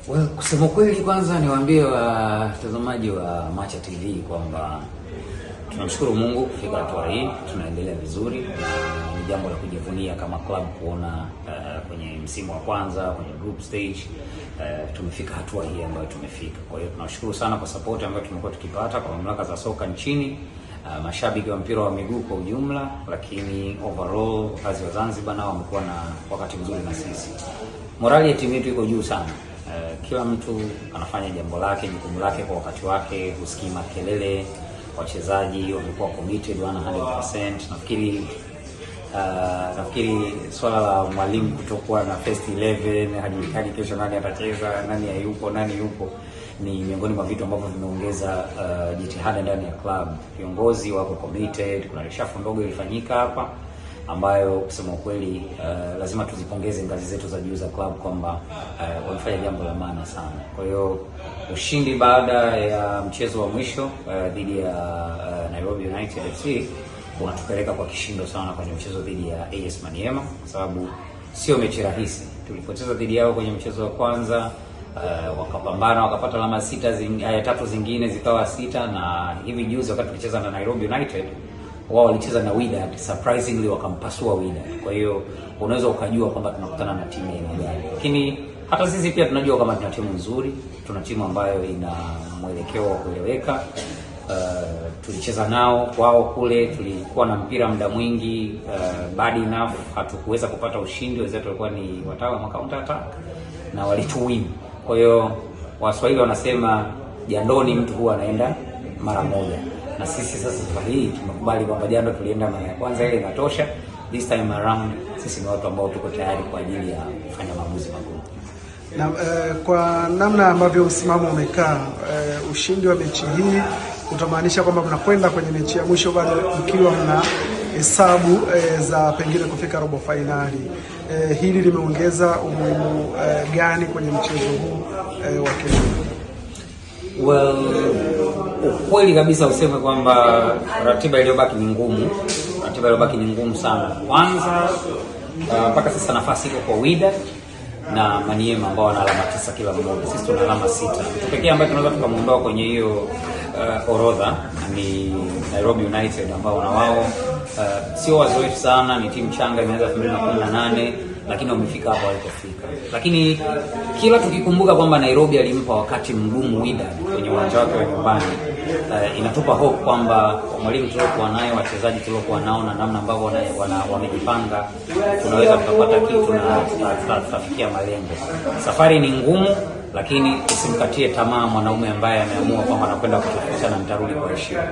Well, kusema kweli kwanza niwaambie watazamaji wa Macha TV kwamba tunamshukuru Mungu kufika hatua hii, tunaendelea vizuri na ni jambo la kujivunia kama club kuona kwenye msimu wa kwanza kwenye group stage tumefika hatua hii ambayo tumefika. Kwa hiyo tunashukuru sana kwa support ambayo tumekuwa tukipata kwa mamlaka za soka nchini, mashabiki wa mpira wa miguu kwa ujumla, lakini overall wakazi wa Zanzibar nao wamekuwa na wakati mzuri na sisi. Morali ya timu yetu iko juu sana. Kila mtu anafanya jambo lake, jukumu lake kwa wakati wake, husikii makelele, wachezaji wamekuwa committed 100%. Nafikiri swala la mwalimu kutokuwa na first 11 hadi kesho nani atacheza, nani hayupo, nani yupo, ni miongoni mwa vitu ambavyo vimeongeza jitihada ndani ya club. Viongozi wako committed, kuna reshuffle ndogo ilifanyika hapa ambayo kusema ukweli lazima tuzipongeze ngazi zetu za juu za club kwamba wamefanya jambo la maana sana. Kwa hiyo ushindi baada ya mchezo wa mwisho dhidi ya Nairobi United FC unatupeleka kwa kishindo sana kwenye mchezo dhidi ya AS Maniema, kwa sababu sio mechi rahisi. Tulipocheza dhidi yao kwenye mchezo wa kwanza wakapambana, wakapata alama tatu zingine zikawa 6, na hivi juzi wakati tulicheza na Nairobi United wao walicheza na Wydad, surprisingly wakampasua Wydad. Kwa hiyo unaweza ukajua kwamba tunakutana na timu ya aina gani. Lakini hata sisi pia tunajua kama tuna timu nzuri, tuna timu ambayo ina mwelekeo wa kueleweka. Tulicheza nao wao kule, tulikuwa na mpira muda mwingi, bad enough hatukuweza kupata ushindi. Wenzetu walikuwa ni watawa counter attack na walituwin. Kwa hiyo Waswahili wanasema jandoni mtu huwa anaenda mara moja. Na sisi sasa safari hii tumekubali kwamba jana tulienda mara ya kwanza, ile inatosha. This time around sisi ni watu ambao tuko tayari kwa ajili ya kufanya maamuzi magumu. Na kwa namna ambavyo msimamo umekaa, ushindi wa mechi hii utamaanisha kwamba mnakwenda kwenye mechi ya mwisho bado mkiwa mna hesabu za pengine kufika robo finali. Hili limeongeza umuhimu gani kwenye mchezo huu wa kesho? Well, ukweli kabisa useme kwamba ratiba iliyobaki ni ngumu. Ratiba iliyobaki ni ngumu sana. Kwanza mpaka sasa nafasi iko kwa Wydad na Maniema ambao wana alama 9 kila mmoja. Sisi tuna alama 6. Mtu pekee ambaye tunaweza tukamuondoa kwenye hiyo orodha ni Nairobi United ambao na wao sio wazoefu sana, ni timu changa, imeanza 2018 lakini wamefika hapo walipofika. Lakini kila tukikumbuka kwamba Nairobi alimpa wakati mgumu Wydad kwenye uwanja wake wa nyumbani, inatupa hope kwamba mwalimu tuliokuwa naye, wachezaji tuliokuwa nao na namna ambavyo wamejipanga, tunaweza tukapata kitu na tutafikia malengo. Safari ni ngumu, lakini usimkatie tamaa mwanaume ambaye ameamua kwamba anakwenda kutafuta na mtarudi kwa heshima.